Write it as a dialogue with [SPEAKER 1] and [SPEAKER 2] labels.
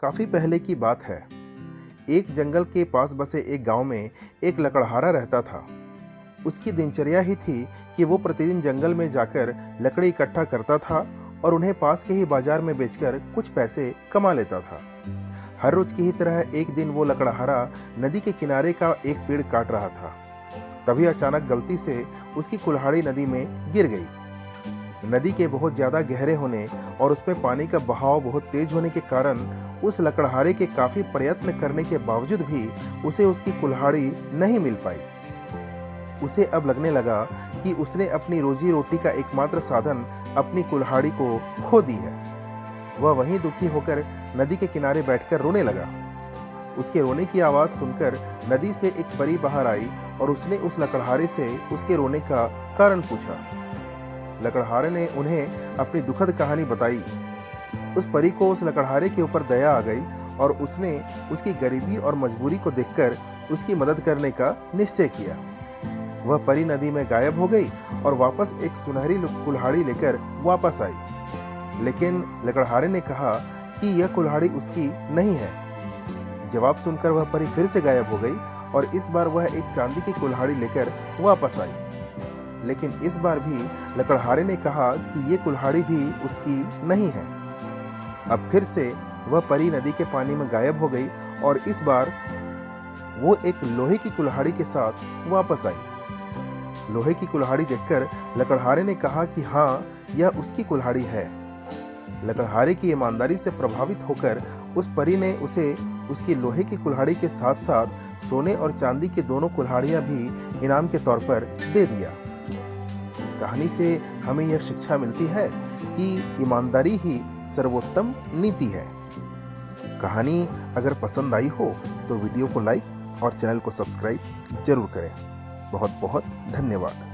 [SPEAKER 1] काफी पहले की बात है। एक जंगल के पास बसे एक गांव में एक लकड़हारा रहता था। उसकी दिनचर्या ही थी कि वो प्रतिदिन जंगल में जाकर लकड़ी इकट्ठा करता था और उन्हें पास के ही बाजार में बेचकर कुछ पैसे कमा लेता था। हर रोज की ही तरह एक दिन वो लकड़हारा नदी के किनारे का एक पेड़ काट रहा था। तभी अचानक गलती से उसकी कुल्हाड़ी नदी में गिर गई। नदी के बहुत ज्यादा गहरे होने और उसमें पानी का बहाव बहुत तेज होने के कारण उस लकड़हारे के काफी प्रयत्न करने के बावजूद भी उसे उसकी कुल्हाड़ी नहीं मिल पाई। उसे अब लगने लगा कि उसने अपनी रोजी रोटी का एकमात्र साधन अपनी कुल्हाड़ी को खो दी है। वह वहीं दुखी होकर नदी के किनारे बैठकर रोने लगा। उसके रोने की आवाज सुनकर नदी से एक परी बाहर आई और उसने उस लकड़हारे से उसके रोने का कारण पूछा। लकड़हारे ने उन्हें अपनी दुखद कहानी बताई। उस परी को उस लकड़हारे के ऊपर दया आ गई और उसने उसकी गरीबी और मजबूरी को देखकर उसकी मदद करने का निश्चय किया। वह परी नदी में गायब हो गई और वापस एक सुनहरी कुल्हाड़ी लेकर वापस आई। लेकिन लकड़हारे ने कहा कि यह कुल्हाड़ी उसकी नहीं है। जवाब सुनकर वह परी फिर से गायब हो गई और इस बार वह एक चांदी की कुल्हाड़ी लेकर वापस आई। लेकिन इस बार भी लकड़हारे ने कहा कि ये कुल्हाड़ी भी उसकी नहीं है। अब फिर से वह परी नदी के पानी में गायब हो गई और इस बार वो एक लोहे की कुल्हाड़ी के साथ वापस आई। लोहे की कुल्हाड़ी देखकर लकड़हारे ने कहा कि हाँ, यह उसकी कुल्हाड़ी है। लकड़हारे की ईमानदारी से प्रभावित होकर उस परी ने उसे उसकी लोहे की कुल्हाड़ी के साथ साथ सोने और चांदी की दोनों कुल्हाड़ियां भी इनाम के तौर पर दे दिया। इस कहानी से हमें यह शिक्षा मिलती है कि ईमानदारी ही सर्वोत्तम नीति है। कहानी अगर पसंद आई हो तो वीडियो को लाइक और चैनल को सब्सक्राइब जरूर करें। बहुत बहुत धन्यवाद।